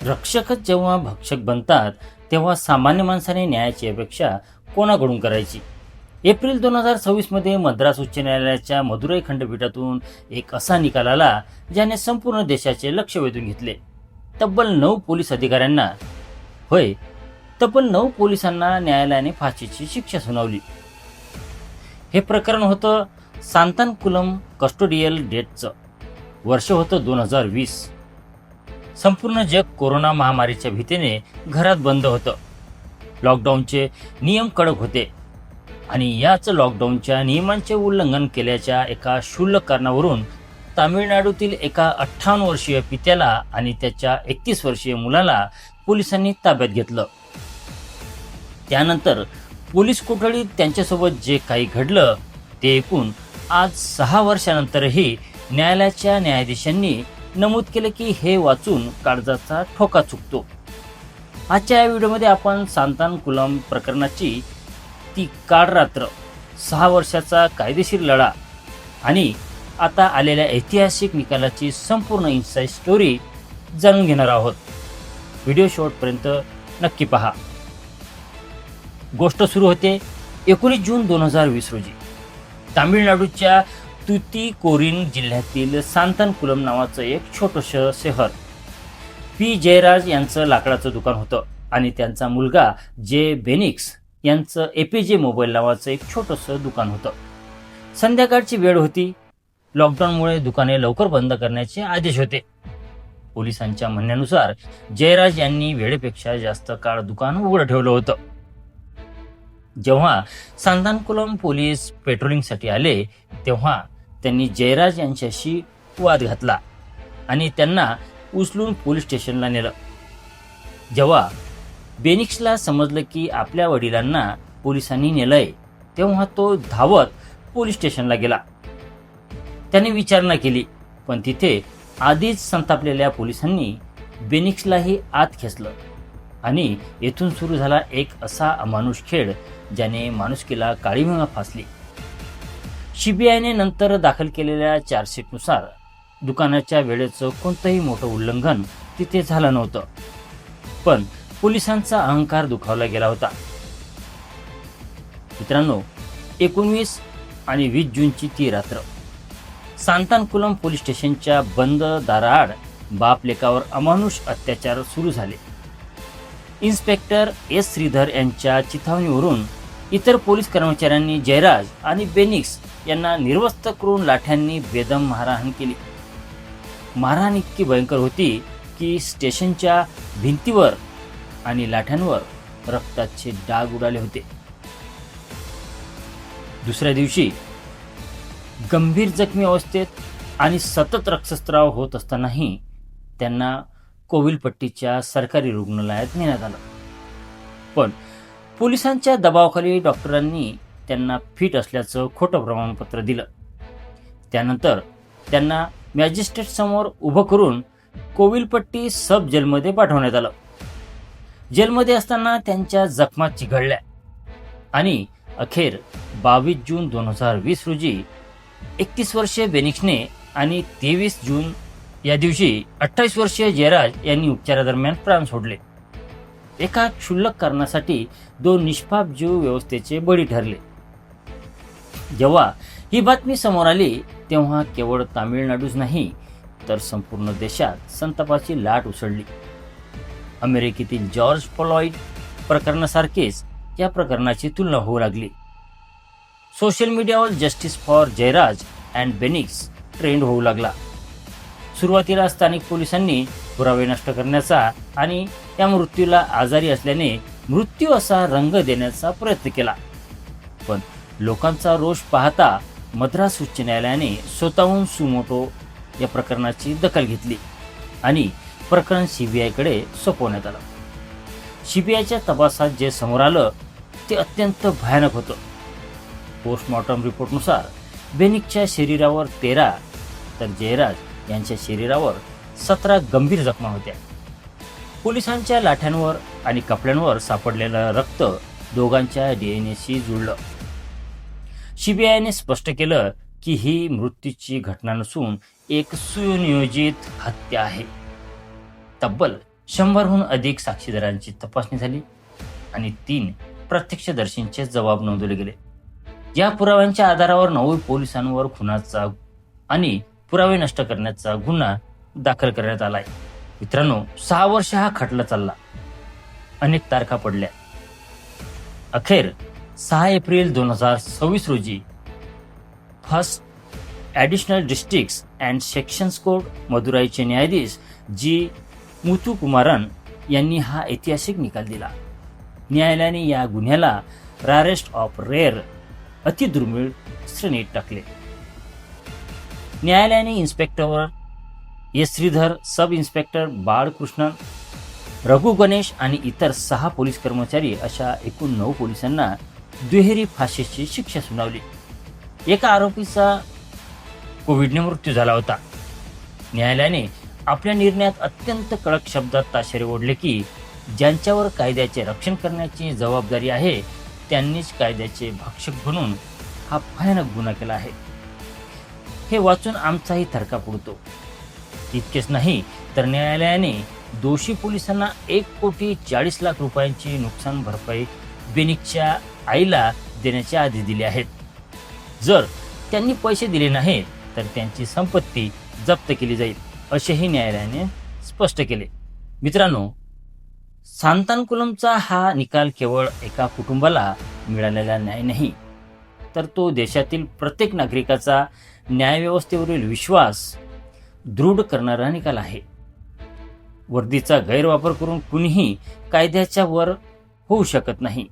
रक्षकच जेव्हा भक्षक बनतात तेव्हा सामान्य माणसाने न्यायाची अपेक्षा कोणाकडून करायची? एप्रिल 2026 मध्ये मद्रास उच्च न्यायालयाच्या मदुराई खंडपीठातून एक असा निकाल आला ज्याने संपूर्ण देशाचे लक्ष वेधून घेतले. तब्बल 9 पोलीस अधिकाऱ्यांना होय तब्बल 9 पोलिसांना न्यायालयाने फाशीची शिक्षा सुनावली. हे प्रकरण होतं सांतानकुलम कस्टोडियल डेथचं. वर्ष होतं 2020. संपूर्ण जग कोरोना महामारीच्या भीतीने घरात बंद होतं. लॉकडाऊनचे नियम कडक होते आणि याच लॉकडाऊनच्या नियमांचे उल्लंघन केल्याच्या एका क्षुल्लक कारणावरून तामिळनाडूतील एका 58 वर्षीय पित्याला आणि त्याच्या 31 वर्षीय मुलाला पोलिसांनी ताब्यात घेतलं. त्यानंतर पोलीस कोठडीत त्यांच्यासोबत जे काही घडलं ते ऐकून आज 6 वर्षानंतरही न्यायालयाच्या न्यायाधीशांनी नमूद केले की हे वाचून काळजाचा ठोका चुकतो. आजच्या या व्हिडिओमध्ये आपण सांतानकुलम प्रकरणाची ती काळ रात्र, 6 वर्षाचा कायदेशीर लढा आणि आता आलेल्या ऐतिहासिक निकालाची संपूर्ण इन्साइड स्टोरी जाणून घेणार आहोत. व्हिडिओ शेवटपर्यंत नक्की पहा. गोष्ट सुरू होते 19 जून 2020 रोजी. तामिळनाडूच्या तुतीकोरीन जिल्ह्यातील सांतानकुलम नावाचं एक छोटंसं शहर. पी जयराज यांचं लाकडाचं दुकान होतं आणि त्यांचा मुलगा जे बेनिक्स यांचं एपीजे मोबाईल नावाचं एक छोटंसं दुकान होतं. संध्याकाळची वेळ होती. लॉकडाऊनमुळे दुकाने लवकर बंद करण्याचे आदेश होते. पोलिसांच्या म्हणण्यानुसार जयराज यांनी वेळेपेक्षा जास्त काळ दुकान उघडं ठेवलं होतं. जेव्हा सांतानकुलम पोलीस पेट्रोलिंगसाठी आले तेव्हा त्यांनी जयराज यांच्याशी वाद घातला आणि त्यांना उचलून पोलीस स्टेशनला नेलं. जेव्हा बेनिक्सला समजलं की आपल्या वडिलांना पोलिसांनी नेलंय तेव्हा तो धावत पोलीस स्टेशनला गेला. त्याने विचारणा केली पण तिथे आधीच संतापलेल्या पोलिसांनी बेनिक्सलाही आत खेचलं आणि येथून सुरू झाला एक असा अमानुष खेळ ज्याने माणुसकीला काळीमिळा फासली. सीबीआयने नंतर दाखल केलेल्या चार्जशीटनुसार दुकानाच्या वेळेचं कोणतंही मोठं उल्लंघन तिथे झालं नव्हतं, पण पोलिसांचा अहंकार दुखावला गेला होता. मित्रांनो, 19 आणि 20 जूनची ती रात्र सांतानकुलम पोलीस स्टेशनच्या बंद दाराआड बाप लेकावर अमानुष अत्याचार सुरू झाले. इन्स्पेक्टर एस श्रीधर यांच्या चिथावणीवरून इतर पोलीस कर्मचाऱ्यांनी जयराज आणि बेनिक्स यांना निर्वस्त्र करून लाठ्यांनी बेदम मारहाण केली. मारहाण इतकी भयंकर होती की स्टेशनच्या भिंतीवर आणि लाठ्यांवर रक्ताचे डाग उडाले होते. दुसऱ्या दिवशी गंभीर जखमी अवस्थेत आणि सतत रक्तस्राव होत असतानाही त्यांना कोविलपट्टीच्या सरकारी रुग्णालयात नेण्यात आलं. पण पोलिसांच्या दबावाखाली डॉक्टरांनी त्यांना फिट असल्याचं खोटं प्रमाणपत्र दिलं. त्यानंतर त्यांना मॅजिस्ट्रेट समोर उभं करून कोविलपट्टी सब जेलमध्ये पाठवण्यात आलं. जेलमध्ये असताना त्यांच्या जखमा चिघळल्या आणि अखेर 22 जून 2020 रोजी 31 वर्षीय बेनिक्सने आणि 23 जून या दिवशी 28 वर्षीय जयराज यांनी उपचारादरम्यान प्राण सोडले. एका क्षुल्लक कारणासाठी 2 निष्पाप जीव व्यवस्थेचे बळी ठरले. जेव्हा ही बातमी समोर आली तेव्हा केवळ तामिळनाडूच नाही तर संपूर्ण देशात संतापाची लाट उसळली. अमेरिकेतील जॉर्ज फ्लॉइड प्रकरणासारखीच या प्रकरणाची तुलना होऊ लागली. सोशल मीडियावर justice for Jayaraj and Bennix trend होऊ लागला. सुरुवातीला स्थानिक पोलिसांनी पुरावे नष्ट करण्याचा आणि या मृत्यूला आजारी असल्याने मृत्यू असा रंग देण्याचा प्रयत्न केला. पण लोकांचा रोष पाहता मद्रास उच्च न्यायालयाने स्वतःहून सुमोटो या प्रकरणाची दखल घेतली आणि प्रकरण सीबीआयकडे सोपवण्यात आलं. सीबीआयच्या तपासात जे समोर आलं ते अत्यंत भयानक होतं. पोस्टमॉर्टम रिपोर्टनुसार बेनिक्सच्या शरीरावर 13 तर जयराज यांच्या शरीरावर 17 गंभीर जखमा होत्या. पोलिसांच्या लाठ्यांवर आणि कपड्यांवर सापडलेलं रक्त दोघांच्या डीएनएशी जुळलं. सीबीआयने स्पष्ट केलं की ही मृत्यूची घटना नसून एक सुनियोजित हत्या आहे. तब्बल 100हून अधिक साक्षीदारांची तपासणी झाली आणि 3 प्रत्यक्षदर्शींचे जबाब नोंदवले गेले. या पुराव्यांच्या आधारावर 9 पोलिसांवर खुनाचा आणि पुरावे नष्ट करण्याचा गुन्हा दाखल करण्यात आलाय. मित्रांनो, 6 वर्ष हा खटला चालला. अनेक तारखा पडल्या. अखेर 6 एप्रिल 2026 रोजी first additional districts and sessions court मदुराईचे न्यायाधीश जी मुथुकुमारन यांनी हा ऐतिहासिक निकाल दिला. न्यायालयाने या गुन्ह्याला रारेस्ट ऑफ रेअर अतिदुर्मिळ श्रेणीत टाकले. न्यायालयाने inspector S Shridhar, sub inspector Balakrishnan, Raghu Ganesh आणि इतर 6 पोलीस कर्मचारी अशा एकूण 9 पोलिसांना दुहेरी फाशीची शिक्षा सुनावली. एका आरोपीचा कोविडने मृत्यू झाला होता. न्यायालयाने आपल्या निर्णयात अत्यंत कडक शब्दात ताशेरे ओढले की ज्यांच्यावर कायद्याचे रक्षण करण्याची जबाबदारी आहे त्यांनीच कायद्याचे भक्षक बनून हा भयानक गुन्हा केला आहे. हे वाचून आमचाही थरकाप उडतो. इतकेच नाही तर न्यायालयाने दोषी पोलिसांना 1,40,00,000 रुपयांची नुकसान भरपाई बेनिकच्या आईला देण्याचे आदेश दिले आहेत. जर त्यांनी पैसे दिले नाहीत तर त्यांची संपत्ती जप्त केली जाईल असेही न्यायालयाने स्पष्ट केले. मित्रांनो, सांतानकुलमचा हा निकाल केवळ एका कुटुंबाला मिळालेला न्याय नाही, तर तो देशातील प्रत्येक नागरिकाचा न्यायव्यवस्थेवरील विश्वास दृढ करणारा निकाल आहे. वर्दीचा गैरवापर करून कुणीही कायद्याच्या वर होऊ शकत नाही,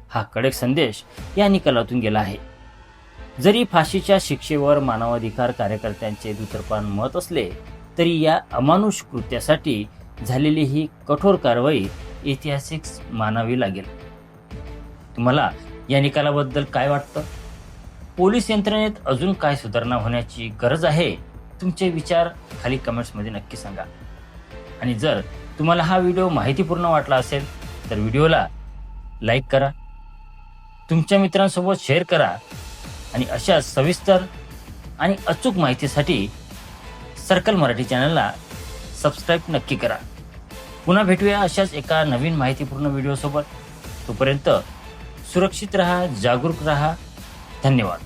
हा कडक संदेश या निकालातून गेला आहे. जरी फाशीच्या शिक्षेवर मानवाधिकार कार्यकर्त्यांचे दुतर्फान मत असले तरी या अमानुष कृत्यासाठी झालेली ही कठोर कारवाई ऐतिहासिक मानावी लागेल. तुम्हाला या निकालाबद्दल काय वाटतं? पोलीस यंत्रणेत अजून काय सुधारणा होण्याची गरज आहे? तुमचे विचार खाली कमेंट्समध्ये नक्की सांगा. आणि जर तुम्हाला हा व्हिडिओ माहितीपूर्ण वाटला असेल तर व्हिडिओला लाईक करा, तुमच्या मित्रांसोबत शेअर करा आणि अशा सविस्तर आणि अचूक माहितीसाठी सर्कल मराठी चॅनलला सबस्क्राईब नक्की करा. पुन्हा भेटूया अशाच एका नवीन माहितीपूर्ण व्हिडिओसोबत. तोपर्यंत सुरक्षित राहा, जागरूक राहा. धन्यवाद.